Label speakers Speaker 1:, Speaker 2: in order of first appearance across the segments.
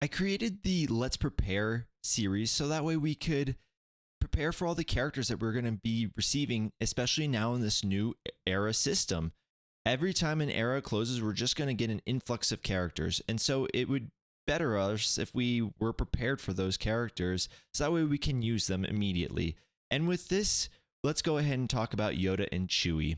Speaker 1: I created the Let's Prepare series so that way we could prepare for all the characters that we're going to be receiving, especially now in this new era system. Every time an era closes, we're just going to get an influx of characters. And so it would better us if we were prepared for those characters so that way we can use them immediately. And with this, let's go ahead and talk about Yoda and Chewie.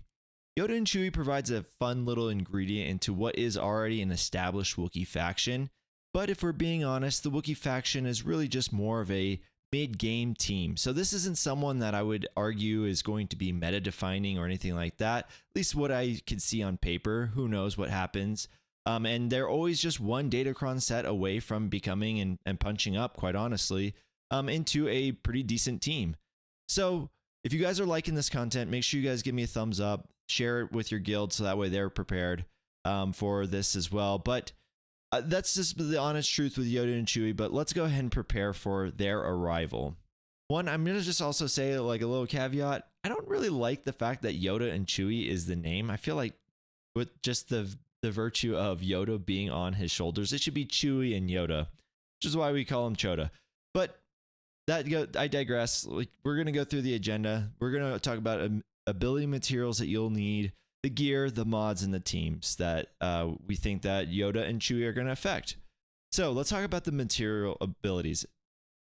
Speaker 1: Yoda and Chewie provides a fun little ingredient into what is already an established Wookiee faction. But if we're being honest, the Wookiee faction is really just more of a mid-game team. So this isn't someone that I would argue is going to be meta-defining or anything like that. At least what I can see on paper. Who knows what happens. And they're always just one Datacron set away from becoming and punching up, quite honestly, into a pretty decent team. So if you guys are liking this content, make sure you guys give me a thumbs up. Share it with your guild so that way they're prepared for this as well. But that's just the honest truth with Yoda and Chewie, but let's go ahead and prepare for their arrival. One, I'm going to just also say like a little caveat. I don't really like the fact that Yoda and Chewie is the name. I feel like with just the virtue of Yoda being on his shoulders, it should be Chewie and Yoda, which is why we call him Chota. But I digress. Like, we're going to go through the agenda. We're going to talk about ability materials that you'll need, the gear, the mods, and the teams that we think that Yoda and Chewie are going to affect. So let's talk about the material abilities.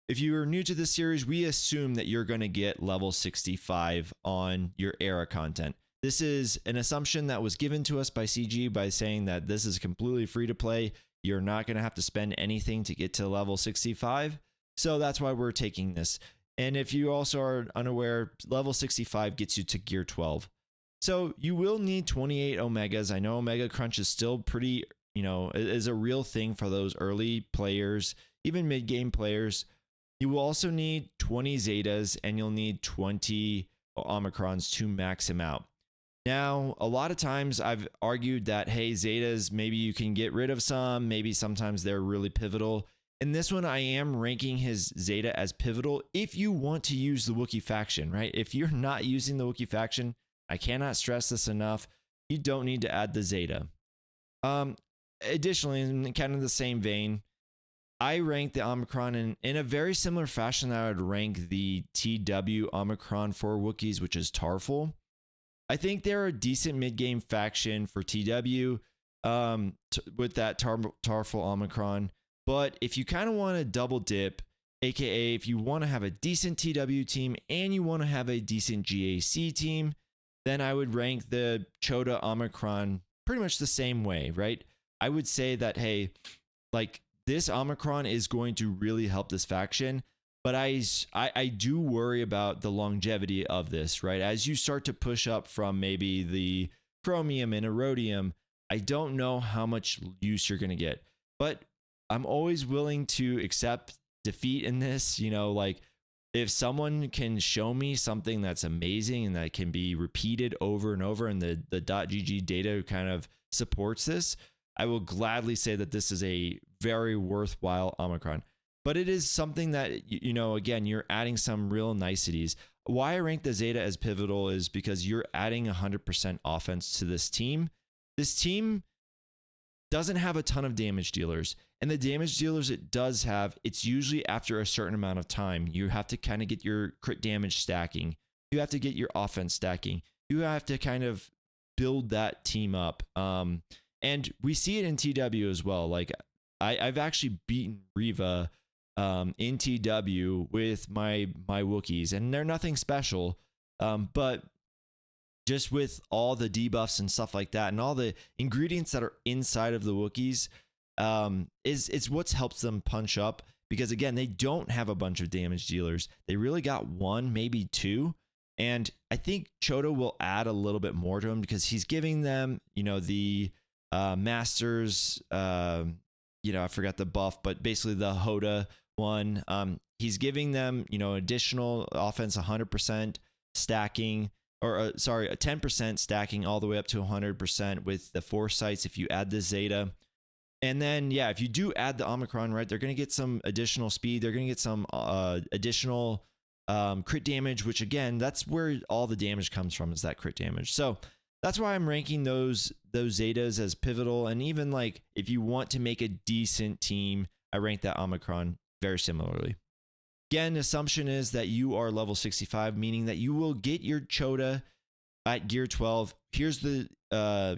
Speaker 1: If you are new to this series, we assume that you're going to get level 65 on your era content. This is an assumption that was given to us by CG by saying that this is completely free to play. You're not going to have to spend anything to get to level 65. So that's why we're taking this. And if you also are unaware, level 65 gets you to gear 12. So you will need 28 Omegas. I know Omega Crunch is still pretty, is a real thing for those early players, even mid-game players. You will also need 20 Zetas and you'll need 20 Omicrons to max them out. Now, a lot of times I've argued that, hey, Zetas, maybe you can get rid of some, maybe sometimes they're really pivotal. In this one, I am ranking his Zeta as pivotal if you want to use the Wookiee faction, right? If you're not using the Wookiee faction, I cannot stress this enough, you don't need to add the Zeta. Additionally, in kind of the same vein, I rank the Omicron in a very similar fashion that I would rank the TW Omicron for Wookiees, which is Tarful. I think they're a decent mid-game faction for TW with that Tarful Omicron. But if you kind of want to double dip, aka if you want to have a decent TW team and you want to have a decent GAC team, then I would rank the Chota Omicron pretty much the same way, right? I would say that, hey, like this Omicron is going to really help this faction, but I do worry about the longevity of this, right? As you start to push up from maybe the chromium and erodium, I don't know how much use you're going to get, but I'm always willing to accept defeat in this, like if someone can show me something that's amazing and that can be repeated over and over and the .gg data kind of supports this, I will gladly say that this is a very worthwhile Omicron. But it is something that, again, you're adding some real niceties. Why I rank the Zeta as pivotal is because you're adding 100% offense to this team. This team doesn't have a ton of damage dealers. And the damage dealers it does have, it's usually after a certain amount of time. You have to kind of get your crit damage stacking. You have to get your offense stacking. You have to kind of build that team up. And we see it in TW as well. Like I've actually beaten Riva in TW with my Wookiees, and they're nothing special. But just with all the debuffs and stuff like that and all the ingredients that are inside of the Wookiees, is what's helps them punch up, because again, they don't have a bunch of damage dealers. They really got one, maybe two. And I think Chota will add a little bit more to him because he's giving them, the masters, I forgot the buff, but basically the Hoda one. He's giving them, additional offense, 100% stacking, or a 10% stacking all the way up to 100% with the foresights if you add the Zeta. And then, yeah, if you do add the Omicron, right, they're going to get some additional speed. They're going to get some additional crit damage, which again, that's where all the damage comes from, is that crit damage. So that's why I'm ranking those Zetas as pivotal. And even like if you want to make a decent team, I rank that Omicron very similarly. Again, assumption is that you are level 65, meaning that you will get your Chota at gear 12. Here's the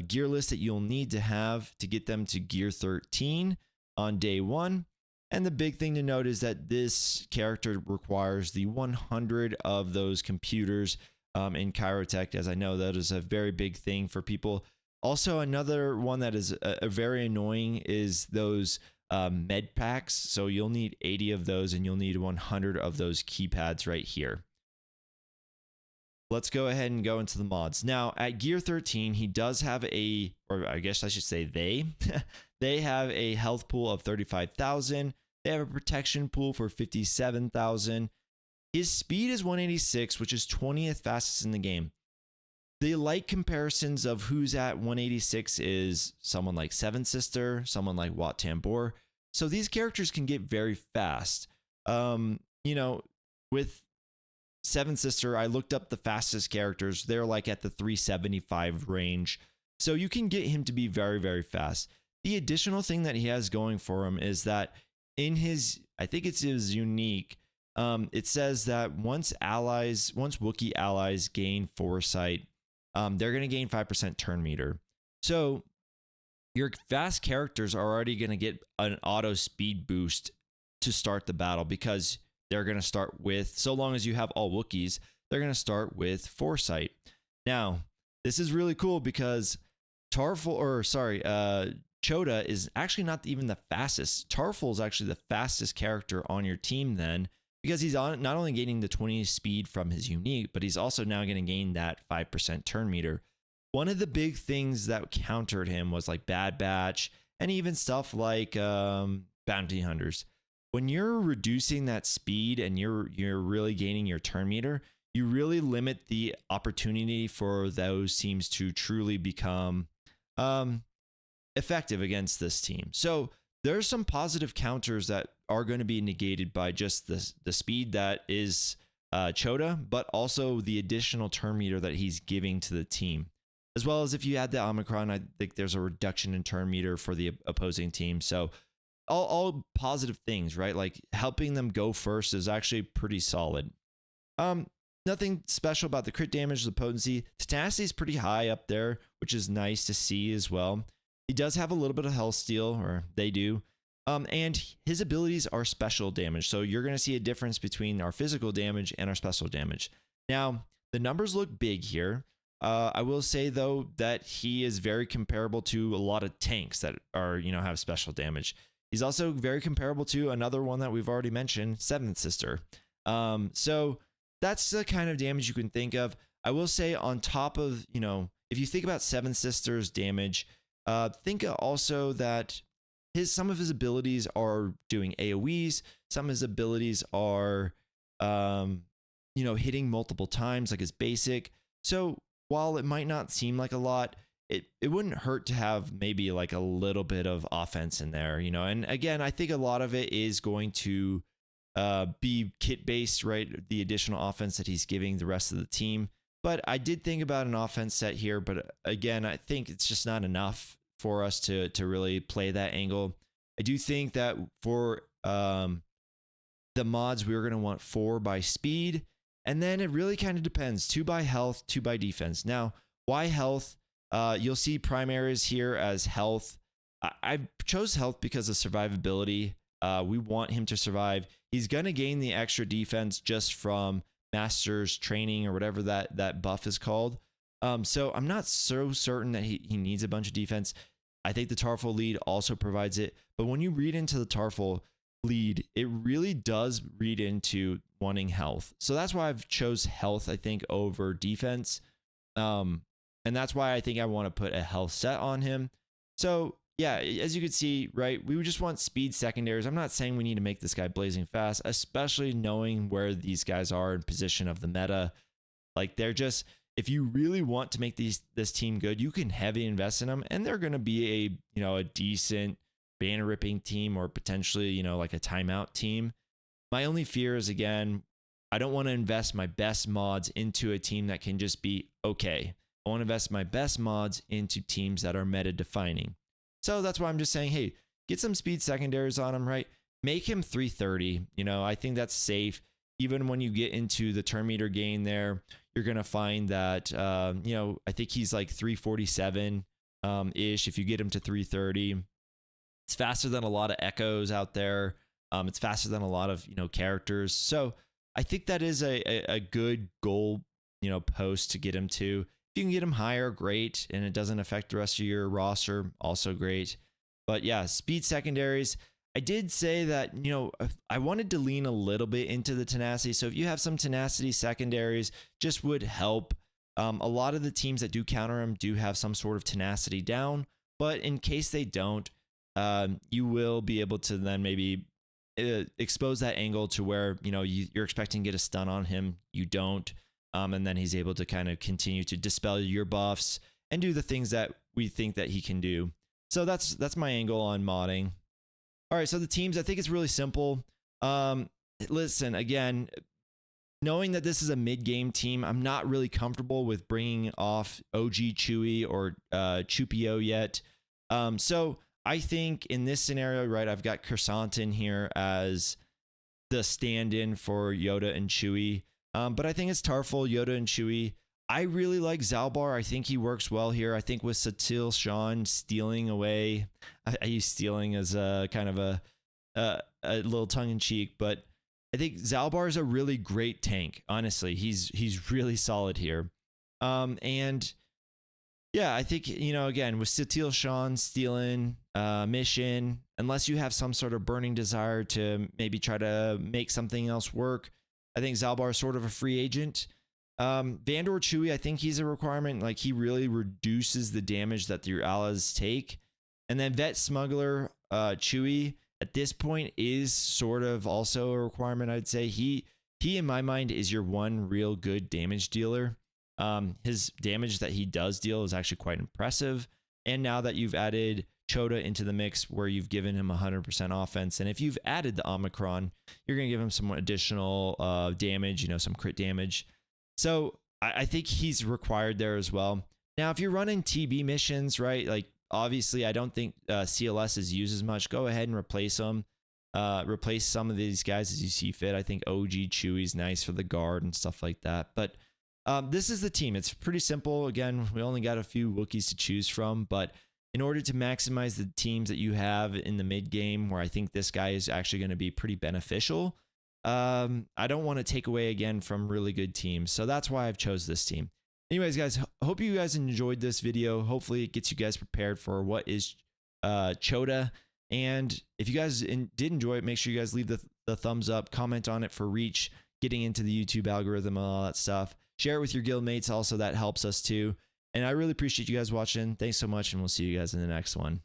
Speaker 1: gear list that you'll need to have to get them to gear 13 on day 1. And the big thing to note is that this character requires the 100 of those computers in Chirotech, as I know that is a very big thing for people. Also, another one that is a very annoying is those med packs. So you'll need 80 of those and you'll need 100 of those keypads right here. Let's go ahead and go into the mods. Now, at gear 13, he does have or I guess I should say they have a health pool of 35,000. They have a protection pool for 57,000. His speed is 186, which is 20th fastest in the game. The light comparisons of who's at 186 is someone like Seven Sister, someone like Wat Tambor. So these characters can get very fast. With Seven Sister, I looked up the fastest characters. They're like at the 375 range. So you can get him to be very, very fast. The additional thing that he has going for him is that in his, I think it's his unique, it says that once Wookiee allies gain foresight, they're going to gain 5% turn meter. So your fast characters are already going to get an auto speed boost to start the battle because they're going to start with, so long as you have all Wookiees, they're going to start with foresight. Now, this is really cool because Chota is actually not even the fastest. Tarful is actually the fastest character on your team then, because he's not only gaining the 20 speed from his unique, but he's also now going to gain that 5% turn meter. One of the big things that countered him was like Bad Batch and even stuff like bounty hunters. When you're reducing that speed and you're really gaining your turn meter, you really limit the opportunity for those teams to truly become effective against this team. So there's some positive counters that are going to be negated by just the speed that is Chota, but also the additional turn meter that he's giving to the team. As well as if you add the Omicron, I think there's a reduction in turn meter for the opposing team. So all positive things, right? Like helping them go first is actually pretty solid. Nothing special about the crit damage, the potency. Tenacity is pretty high up there, which is nice to see as well. He does have a little bit of health steal, or they do. And his abilities are special damage. So you're going to see a difference between our physical damage and our special damage. Now, the numbers look big here. I will say, though, that he is very comparable to a lot of tanks that are, have special damage. He's also very comparable to another one that we've already mentioned, Seventh Sister. So that's the kind of damage you can think of. I will say on top of, if you think about Seven Sisters damage, think also that some of his abilities are doing AoEs. Some of his abilities are, hitting multiple times, like his basic. So while it might not seem like a lot, it wouldn't hurt to have maybe like a little bit of offense in there, And again, I think a lot of it is going to be kit based, right? The additional offense that he's giving the rest of the team. But I did think about an offense set here, but again, I think it's just not enough for us to really play that angle. I do think that for the mods, we're going to want 4 by speed. And then it really kind of depends. 2 by health, 2 by defense. Now, why health? You'll see primaries here as health. I chose health because of survivability. We want him to survive. He's going to gain the extra defense just from master's training or whatever that buff is called. So I'm not so certain that he needs a bunch of defense. I think the Tarful lead also provides it. But when you read into the Tarful lead, it really does read into wanting health. So that's why I've chose health, I think, over defense. And that's why I think I want to put a health set on him. So yeah, as you can see, right, we would just want speed secondaries. I'm not saying we need to make this guy blazing fast, especially knowing where these guys are in position of the meta. Like they're just, if you really want to make this team good, you can heavy invest in them, and they're going to be a decent banner ripping team, or potentially, like a timeout team. My only fear is, again, I don't want to invest my best mods into a team that can just be okay. I want to invest my best mods into teams that are meta defining. So that's why I'm just saying, hey, get some speed secondaries on them, right? make him 330. You know, I think that's safe. Even when you get into the turn meter gain there, you're going to find that, you know, I think he's like 347 ish if you get him to 330. It's faster than a lot of echoes out there. It's faster than a lot of, you know, characters. So I think that is a good goal, you know, post to get him to. If you can get him higher, great. And it doesn't affect the rest of your roster, also great. But yeah, speed secondaries. I did say that, you know, I wanted to lean a little bit into the tenacity. So if you have some tenacity secondaries, just would help. A lot of the teams that do counter him do have some sort of tenacity down. But in case they don't, you will be able to then maybe expose that angle to where, you know, you're expecting to get a stun on him. You don't. And then he's able to kind of continue to dispel your buffs and do the things that we think that he can do. So that's my angle on modding. All right, so the teams, I think it's really simple. Listen, again, knowing that this is a mid-game team, I'm not really comfortable with bringing off OG Chewie or Chupio yet. So I think in this scenario, right, I've got Kersantin here as the stand-in for Yoda and Chewie. But I think it's Tarful, Yoda, and Chewie. I really like Zalbar. I think he works well here. I think with Satil Shan stealing away, I use stealing as a kind of a little tongue-in-cheek, but I think Zalbar is a really great tank. Honestly, he's really solid here. And yeah, I think, you know, again, with Satil Shan stealing mission, unless you have some sort of burning desire to maybe try to make something else work, I think Zalbar is sort of a free agent. Vandor Chewie, I think he's a requirement. Like, he really reduces the damage that your allies take. And then Vet Smuggler Chewie at this point is sort of also a requirement, I'd say. He in my mind is your one real good damage dealer. His damage that he does deal is actually quite impressive. And now that you've added Chota into the mix where you've given him 100% offense, and if you've added the Omicron, you're going to give him some additional damage, you know, some crit damage. So I think he's required there as well. Now, if you're running TB missions, right, like obviously I don't think CLS is used as much. Go ahead and replace them. Replace some of these guys as you see fit. I think OG Chewie's nice for the guard and stuff like that. But this is the team. It's pretty simple. Again, we only got a few Wookiees to choose from, but in order to maximize the teams that you have in the mid game, where I think this guy is actually going to be pretty beneficial, I don't want to take away again from really good teams. So that's why I've chose this team. Anyways, guys, hope you guys enjoyed this video. Hopefully it gets you guys prepared for what is Chota. And if you guys did enjoy it, make sure you guys leave the thumbs up, comment on it for reach, getting into the YouTube algorithm and all that stuff. Share it with your guild mates also. That helps us too. And I really appreciate you guys watching. Thanks so much, and we'll see you guys in the next one.